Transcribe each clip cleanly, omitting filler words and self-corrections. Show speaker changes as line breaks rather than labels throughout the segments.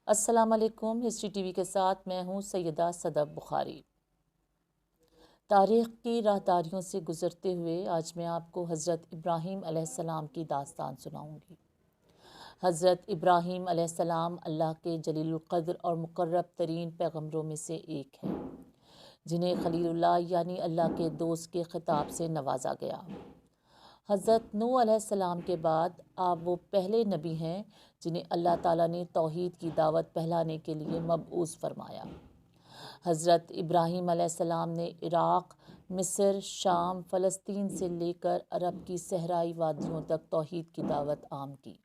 السلام علیکم۔ History T V کے ساتھ میں ہوں سیدہ صدف بخاری۔ تاریخ کی راہداریوں سے گزرتے ہوئے آج میں آپ کو حضرت ابراہیم علیہ السلام کی داستان سناؤں گی۔ حضرت ابراہیم علیہ السلام اللہ کے جلیل القدر اور مقرب ترین پیغمبروں میں سے ایک ہیں، جنہیں خلیل اللہ یعنی اللہ کے دوست کے خطاب سے نوازا گیا۔ حضرت نوح علیہ السلام کے بعد آپ وہ پہلے نبی ہیں جنہیں اللہ تعالیٰ نے توحید کی دعوت پھیلانے کے لیے مبعوث فرمایا۔ حضرت ابراہیم علیہ السلام نے عراق، مصر، شام، فلسطین سے لے کر عرب کی صحرائی وادیوں تک توحید کی دعوت عام کی۔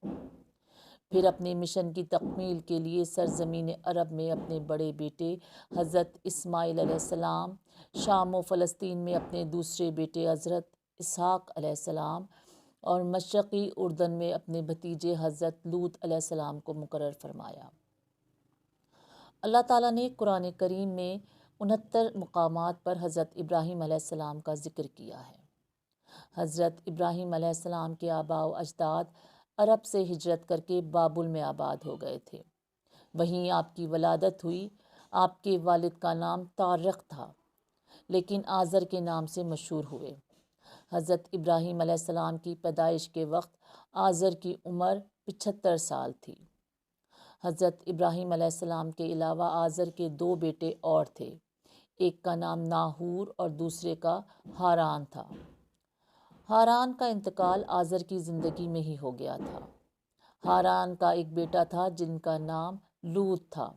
پھر اپنے مشن کی تکمیل کے لیے سرزمین عرب میں اپنے بڑے بیٹے حضرت اسماعیل علیہ السلام، شام و فلسطین میں اپنے دوسرے بیٹے حضرت اسحاق علیہ السلام اور مشرقی اردن میں اپنے بھتیجے حضرت لوط علیہ السلام کو مقرر فرمایا۔ اللہ تعالیٰ نے قرآن کریم میں 69 مقامات پر حضرت ابراہیم علیہ السلام کا ذکر کیا ہے۔ حضرت ابراہیم علیہ السلام کے آباء و اجداد عرب سے ہجرت کر کے بابل میں آباد ہو گئے تھے۔ وہیں آپ کی ولادت ہوئی۔ آپ کے والد کا نام طارق تھا، لیکن آزر کے نام سے مشہور ہوئے۔ حضرت ابراہیم علیہ السلام کی پیدائش کے وقت آزر کی عمر 75 سال تھی۔ حضرت ابراہیم علیہ السلام کے علاوہ آزر کے 2 بیٹے اور تھے، ایک کا نام ناہور اور دوسرے کا ہاران تھا۔ ہاران کا انتقال آزر کی زندگی میں ہی ہو گیا تھا۔ ہاران کا ایک بیٹا تھا جن کا نام لوط تھا۔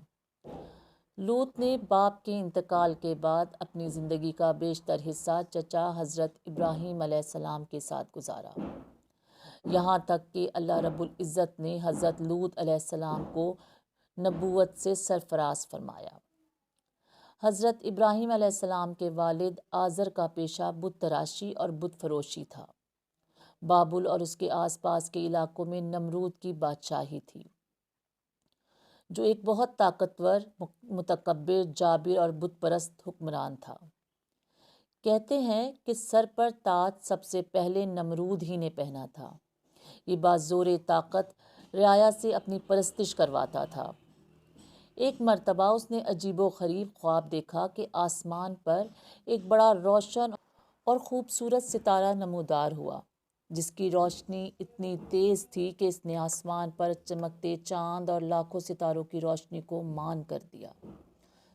لوط نے باپ کے انتقال کے بعد اپنی زندگی کا بیشتر حصہ چچا حضرت ابراہیم علیہ السلام کے ساتھ گزارا، یہاں تک کہ اللہ رب العزت نے حضرت لوط علیہ السلام کو نبوت سے سرفراز فرمایا۔ حضرت ابراہیم علیہ السلام کے والد آزر کا پیشہ بت تراشی اور بت فروشی تھا۔ بابل اور اس کے آس پاس کے علاقوں میں نمرود کی بادشاہی تھی، جو ایک بہت طاقتور، متکبر، جابر اور بت پرست حکمران تھا۔ کہتے ہیں کہ سر پر تاج سب سے پہلے نمرود ہی نے پہنا تھا۔ یہ بازور طاقت رعایا سے اپنی پرستش کرواتا تھا۔ ایک مرتبہ اس نے عجیب و غریب خواب دیکھا کہ آسمان پر ایک بڑا روشن اور خوبصورت ستارہ نمودار ہوا، جس کی روشنی اتنی تیز تھی کہ اس نے آسمان پر چمکتے چاند اور لاکھوں ستاروں کی روشنی کو مان کر دیا۔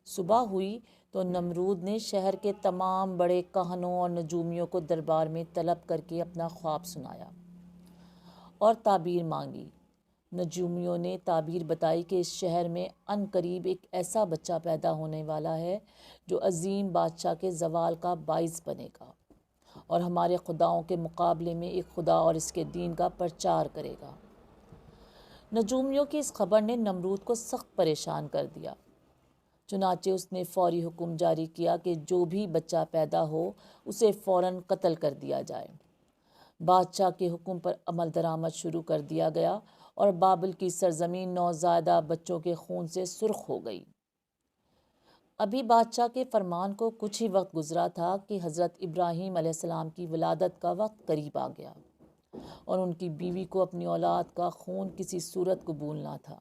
صبح ہوئی تو نمرود نے شہر کے تمام بڑے کہنوں اور نجومیوں کو دربار میں طلب کر کے اپنا خواب سنایا اور تعبیر مانگی۔ نجومیوں نے تعبیر بتائی کہ اس شہر میں عن قریب ایک ایسا بچہ پیدا ہونے والا ہے جو عظیم بادشاہ کے زوال کا باعث بنے گا اور ہمارے خداؤں کے مقابلے میں ایک خدا اور اس کے دین کا پرچار کرے گا۔ نجومیوں کی اس خبر نے نمرود کو سخت پریشان کر دیا، چنانچہ اس نے فوری حکم جاری کیا کہ جو بھی بچہ پیدا ہو اسے فوراً قتل کر دیا جائے۔ بادشاہ کے حکم پر عمل درآمد شروع کر دیا گیا اور بابل کی سرزمین نوزائیدہ بچوں کے خون سے سرخ ہو گئی۔ ابھی بادشاہ کے فرمان کو کچھ ہی وقت گزرا تھا کہ حضرت ابراہیم علیہ السلام کی ولادت کا وقت قریب آ گیا اور ان کی بیوی کو اپنی اولاد کا خون کسی صورت قبول نہ تھا،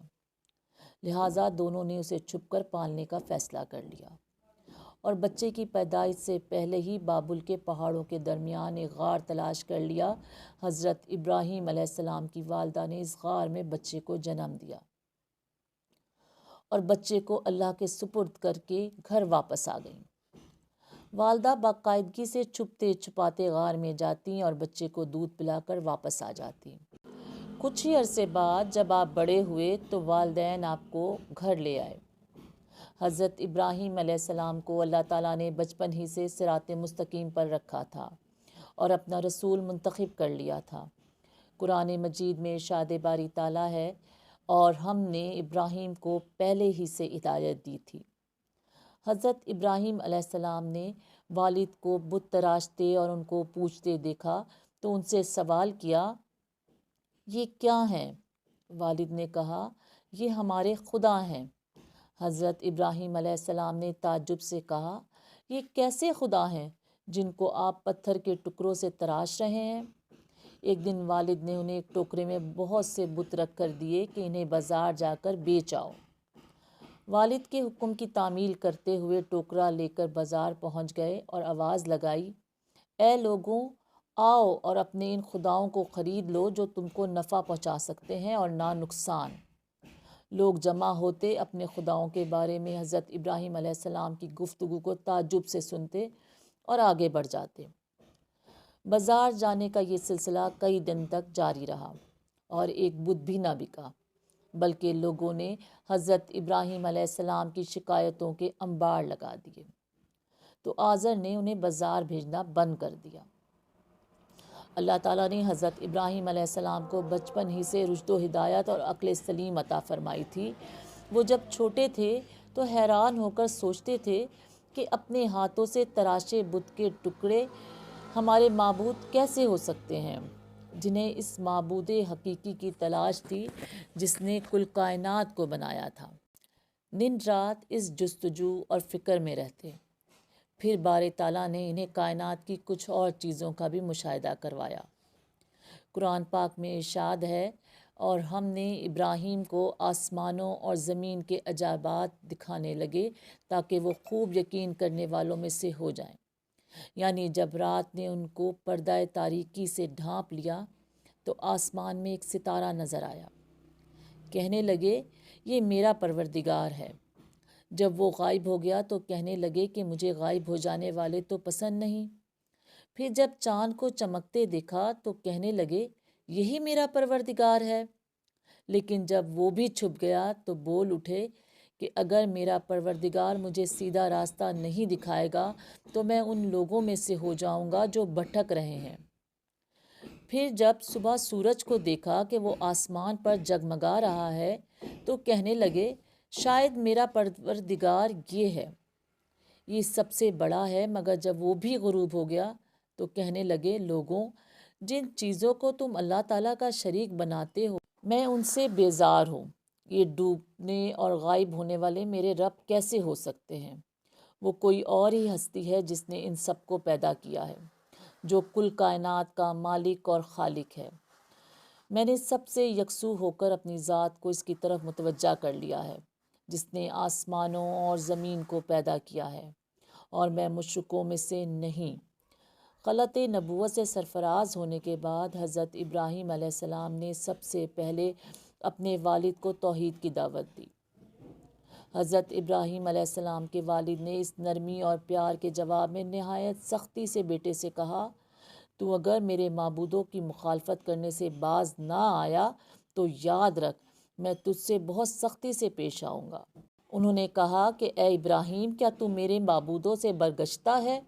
لہٰذا دونوں نے اسے چھپ کر پالنے کا فیصلہ کر لیا اور بچے کی پیدائش سے پہلے ہی بابل کے پہاڑوں کے درمیان ایک غار تلاش کر لیا۔ حضرت ابراہیم علیہ السلام کی والدہ نے اس غار میں بچے کو جنم دیا اور بچے کو اللہ کے سپرد کر کے گھر واپس آ گئیں۔ والدہ باقاعدگی سے چھپتے چھپاتے غار میں جاتی اور بچے کو دودھ پلا کر واپس آ جاتی۔ کچھ ہی عرصے بعد جب آپ بڑے ہوئے تو والدین آپ کو گھر لے آئے۔ حضرت ابراہیم علیہ السلام کو اللہ تعالیٰ نے بچپن ہی سے صراط مستقیم پر رکھا تھا اور اپنا رسول منتخب کر لیا تھا۔ قرآن مجید میں ارشاد باری تعالیٰ ہے، اور ہم نے ابراہیم کو پہلے ہی سے ہدایت دی تھی۔ حضرت ابراہیم علیہ السلام نے والد کو بت تراشتے اور ان کو پوجتے دیکھا تو ان سے سوال کیا، یہ کیا ہیں؟ والد نے کہا، یہ ہمارے خدا ہیں۔ حضرت ابراہیم علیہ السلام نے تعجب سے کہا، یہ کیسے خدا ہیں جن کو آپ پتھر کے ٹکڑوں سے تراش رہے ہیں؟ ایک دن والد نے انہیں ایک ٹوکرے میں بہت سے بت رکھ کر دیے کہ انہیں بازار جا کر بیچ آؤ۔ والد کے حکم کی تعمیل کرتے ہوئے ٹوکرا لے کر بازار پہنچ گئے اور آواز لگائی، اے لوگوں، آؤ اور اپنے ان خداؤں کو خرید لو جو تم کو نفع پہنچا سکتے ہیں اور نہ نقصان۔ لوگ جمع ہوتے، اپنے خداؤں کے بارے میں حضرت ابراہیم علیہ السلام کی گفتگو کو تعجب سے سنتے اور آگے بڑھ جاتے۔ بازار جانے کا یہ سلسلہ کئی دن تک جاری رہا اور ایک بدھ بھی نہ بکا، بلکہ لوگوں نے حضرت ابراہیم علیہ السلام کی شکایتوں کے انبار لگا دیے، تو آزر نے انہیں بازار بھیجنا بند کر دیا۔ اللہ تعالیٰ نے حضرت ابراہیم علیہ السلام کو بچپن ہی سے رشد و ہدایت اور عقل سلیم عطا فرمائی تھی۔ وہ جب چھوٹے تھے تو حیران ہو کر سوچتے تھے کہ اپنے ہاتھوں سے تراشے بت کے ٹکڑے ہمارے معبود کیسے ہو سکتے ہیں، جنہیں اس معبود حقیقی کی تلاش تھی جس نے کل کائنات کو بنایا تھا۔ دن رات اس جستجو اور فکر میں رہتے۔ پھر بارے تعالیٰ نے انہیں کائنات کی کچھ اور چیزوں کا بھی مشاہدہ کروایا۔ قرآن پاک میں ارشاد ہے، اور ہم نے ابراہیم کو آسمانوں اور زمین کے عجائبات دکھانے لگے تاکہ وہ خوب یقین کرنے والوں میں سے ہو جائیں۔ یعنی جب رات نے ان کو پردہ تاریکی سے ڈھانپ لیا تو آسمان میں ایک ستارہ نظر آیا۔ کہنے لگے، یہ میرا پروردگار ہے۔ جب وہ غائب ہو گیا تو کہنے لگے کہ مجھے غائب ہو جانے والے تو پسند نہیں۔ پھر جب چاند کو چمکتے دیکھا تو کہنے لگے، یہی میرا پروردگار ہے۔ لیکن جب وہ بھی چھپ گیا تو بول اٹھے کہ اگر میرا پروردگار مجھے سیدھا راستہ نہیں دکھائے گا تو میں ان لوگوں میں سے ہو جاؤں گا جو بھٹک رہے ہیں۔ پھر جب صبح سورج کو دیکھا کہ وہ آسمان پر جگمگا رہا ہے تو کہنے لگے، شاید میرا پروردگار یہ ہے، یہ سب سے بڑا ہے۔ مگر جب وہ بھی غروب ہو گیا تو کہنے لگے، لوگوں، جن چیزوں کو تم اللہ تعالیٰ کا شریک بناتے ہو میں ان سے بیزار ہوں۔ یہ ڈوبنے اور غائب ہونے والے میرے رب کیسے ہو سکتے ہیں؟ وہ کوئی اور ہی ہستی ہے جس نے ان سب کو پیدا کیا ہے، جو کل کائنات کا مالک اور خالق ہے۔ میں نے سب سے یکسو ہو کر اپنی ذات کو اس کی طرف متوجہ کر لیا ہے جس نے آسمانوں اور زمین کو پیدا کیا ہے، اور میں مشرکوں میں سے نہیں۔ خلعت نبوت سے سرفراز ہونے کے بعد حضرت ابراہیم علیہ السلام نے سب سے پہلے اپنے والد کو توحید کی دعوت دی۔ حضرت ابراہیم علیہ السلام کے والد نے اس نرمی اور پیار کے جواب میں نہایت سختی سے بیٹے سے کہا، تو اگر میرے معبودوں کی مخالفت کرنے سے باز نہ آیا تو یاد رکھ میں تجھ سے بہت سختی سے پیش آؤں گا۔ انہوں نے کہا کہ اے ابراہیم، کیا تو میرے معبودوں سے برگشتہ ہے؟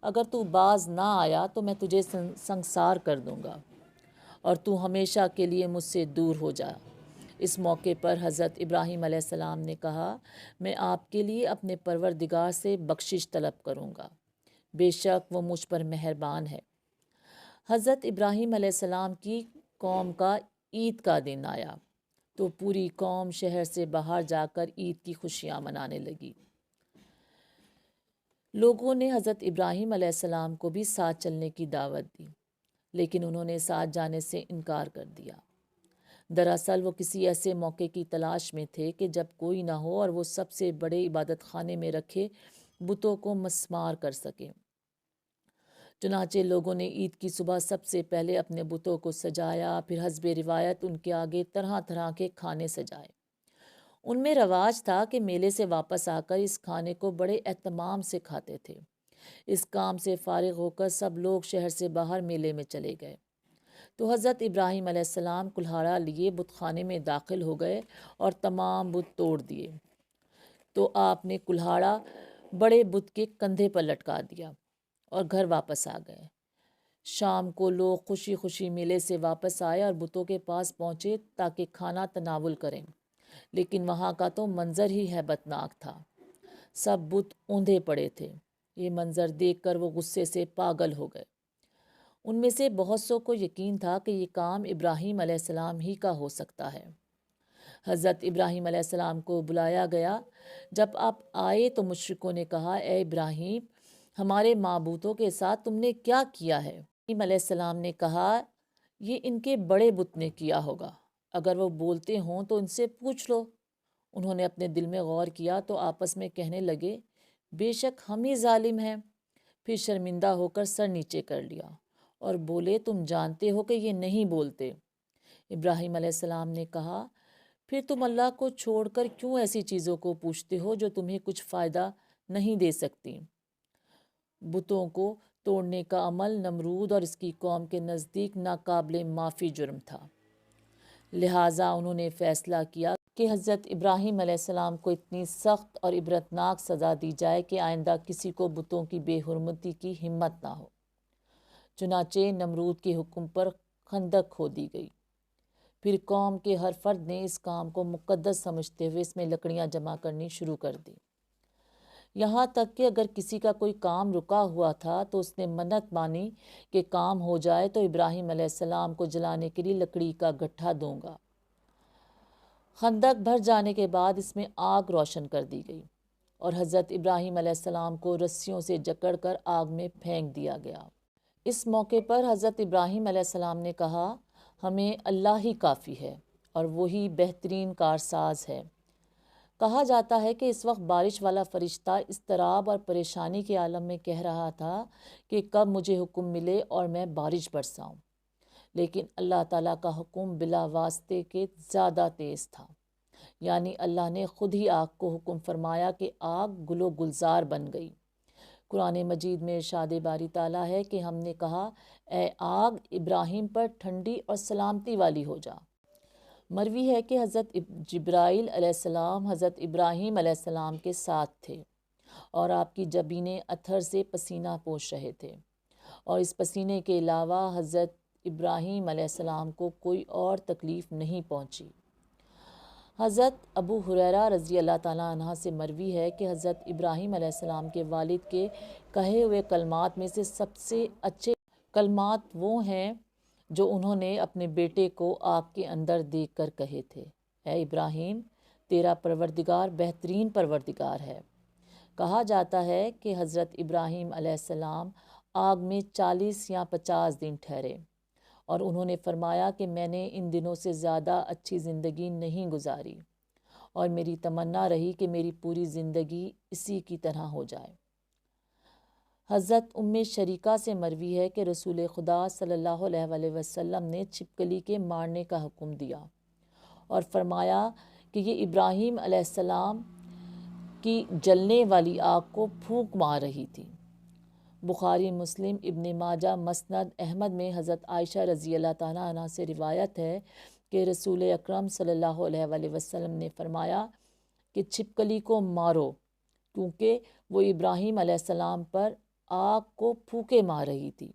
اگر تو باز نہ آیا تو میں تجھے سنسار کر دوں گا اور تو ہمیشہ کے لیے مجھ سے دور ہو جا۔ اس موقع پر حضرت ابراہیم علیہ السلام نے کہا، میں آپ کے لیے اپنے پروردگار سے بخشش طلب کروں گا، بے شک وہ مجھ پر مہربان ہے۔ حضرت ابراہیم علیہ السلام کی قوم کا عید کا دن آیا تو پوری قوم شہر سے باہر جا کر عید کی خوشیاں منانے لگی۔ لوگوں نے حضرت ابراہیم علیہ السلام کو بھی ساتھ چلنے کی دعوت دی، لیکن انہوں نے ساتھ جانے سے انکار کر دیا۔ دراصل وہ کسی ایسے موقع کی تلاش میں تھے کہ جب کوئی نہ ہو اور وہ سب سے بڑے عبادت خانے میں رکھے بتوں کو مسمار کر سکیں۔ چنانچہ لوگوں نے عید کی صبح سب سے پہلے اپنے بتوں کو سجایا، پھر حسب روایت ان کے آگے طرح طرح کے کھانے سجائے۔ ان میں رواج تھا کہ میلے سے واپس آ کر اس کھانے کو بڑے اہتمام سے کھاتے تھے۔ اس کام سے فارغ ہو کر سب لوگ شہر سے باہر میلے میں چلے گئے تو حضرت ابراہیم علیہ السلام کلہاڑا لیے بت خانے میں داخل ہو گئے اور تمام بت توڑ دیے۔ تو آپ نے کلہاڑا بڑے بت کے کندھے پر لٹکا دیا اور گھر واپس آ گئے۔ شام کو لوگ خوشی خوشی میلے سے واپس آئے اور بتوں کے پاس پہنچے تاکہ کھانا تناول کریں، لیکن وہاں کا تو منظر ہی ہیبت ناک تھا۔ سب بت اوندھے پڑے تھے۔ یہ منظر دیکھ کر وہ غصے سے پاگل ہو گئے۔ ان میں سے بہت سو کو یقین تھا کہ یہ کام ابراہیم علیہ السلام ہی کا ہو سکتا ہے۔ حضرت ابراہیم علیہ السلام کو بلایا گیا۔ جب آپ آئے تو مشرکوں نے کہا، اے ابراہیم، ہمارے معبودوں کے ساتھ تم نے کیا کیا ہے؟ ابراہیم علیہ السلام نے کہا، یہ ان کے بڑے بت نے کیا ہوگا، اگر وہ بولتے ہوں تو ان سے پوچھ لو، انہوں نے اپنے دل میں غور کیا تو آپس میں کہنے لگے بے شک ہم ہی ظالم ہیں۔ پھر شرمندہ ہو کر سر نیچے کر لیا اور بولے تم جانتے ہو کہ یہ نہیں بولتے۔ ابراہیم علیہ السلام نے کہا پھر تم اللہ کو چھوڑ کر کیوں ایسی چیزوں کو پوچھتے ہو جو تمہیں کچھ فائدہ نہیں دے سکتی؟ بتوں کو توڑنے کا عمل نمرود اور اس کی قوم کے نزدیک ناقابل معافی جرم تھا، لہٰذا انہوں نے فیصلہ کیا کہ حضرت ابراہیم علیہ السلام کو اتنی سخت اور عبرتناک سزا دی جائے کہ آئندہ کسی کو بتوں کی بے حرمتی کی ہمت نہ ہو۔ چنانچہ نمرود کے حکم پر خندق کھودی گئی۔ پھر قوم کے ہر فرد نے اس کام کو مقدس سمجھتے ہوئے اس میں لکڑیاں جمع کرنی شروع کر دی، یہاں تک کہ اگر کسی کا کوئی کام رکا ہوا تھا تو اس نے منت مانی کہ کام ہو جائے تو ابراہیم علیہ السلام کو جلانے کے لیے لکڑی کا گٹھا دوں گا۔ خندق بھر جانے کے بعد اس میں آگ روشن کر دی گئی اور حضرت ابراہیم علیہ السلام کو رسیوں سے جکڑ کر آگ میں پھینک دیا گیا۔ اس موقع پر حضرت ابراہیم علیہ السلام نے کہا ہمیں اللہ ہی کافی ہے اور وہی بہترین کارساز ہے۔ کہا جاتا ہے کہ اس وقت بارش والا فرشتہ اضطراب اور پریشانی کے عالم میں کہہ رہا تھا کہ کب مجھے حکم ملے اور میں بارش برساؤں، لیکن اللہ تعالیٰ کا حکم بلا واسطے کے زیادہ تیز تھا، یعنی اللہ نے خود ہی آگ کو حکم فرمایا کہ آگ گل و گلزار بن گئی۔ قرآن مجید میں ارشاد باری تعالیٰ ہے کہ ہم نے کہا اے آگ ابراہیم پر ٹھنڈی اور سلامتی والی ہو جا۔ مروی ہے کہ حضرت جبرائیل علیہ السلام حضرت ابراہیم علیہ السلام کے ساتھ تھے اور آپ کی جبینیں اتھر سے پسینہ پوش رہے تھے، اور اس پسینے کے علاوہ حضرت ابراہیم علیہ السلام کو کوئی اور تکلیف نہیں پہنچی۔ حضرت ابو ہریرہ رضی اللہ تعالیٰ عنہ سے مروی ہے کہ حضرت ابراہیم علیہ السلام کے والد کے کہے ہوئے کلمات میں سے سب سے اچھے کلمات وہ ہیں جو انہوں نے اپنے بیٹے کو آگ کے اندر دیکھ کر کہے تھے، اے ابراہیم تیرا پروردگار بہترین پروردگار ہے۔ کہا جاتا ہے کہ حضرت ابراہیم علیہ السلام آگ میں 40 یا 50 دن ٹھہرے اور انہوں نے فرمایا کہ میں نے ان دنوں سے زیادہ اچھی زندگی نہیں گزاری اور میری تمنا رہی کہ میری پوری زندگی اسی کی طرح ہو جائے۔ حضرت شریکہ سے مروی ہے کہ رسول خدا صلی اللہ علیہ وسلم نے چھپکلی کے مارنے کا حکم دیا اور فرمایا کہ یہ ابراہیم علیہ السلام کی جلنے والی آگ کو پھونک مار رہی تھی۔ بخاری، مسلم، ابن ماجہ، مسند احمد میں حضرت عائشہ رضی اللہ تعالیٰ عنہ سے روایت ہے کہ رسول اکرم صلی اللہ علیہ وسلم نے فرمایا کہ چھپکلی کو مارو کیونکہ وہ ابراہیم علیہ السلام پر آگ کو پھونکے مار رہی تھی۔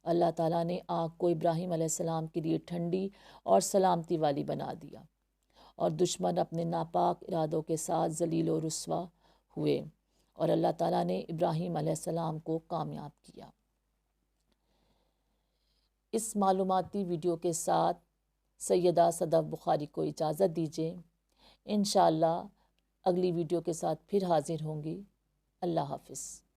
اللہ تعالیٰ نے آگ کو ابراہیم علیہ السلام کے لیے ٹھنڈی اور سلامتی والی بنا دیا اور دشمن اپنے ناپاک ارادوں کے ساتھ ذلیل و رسوا ہوئے اور اللہ تعالیٰ نے ابراہیم علیہ السلام کو کامیاب کیا۔ اس معلوماتی ویڈیو کے ساتھ سیدہ صدف بخاری کو اجازت دیجیے۔ انشاءاللہ اگلی ویڈیو کے ساتھ پھر حاضر ہوں گی۔ اللہ حافظ۔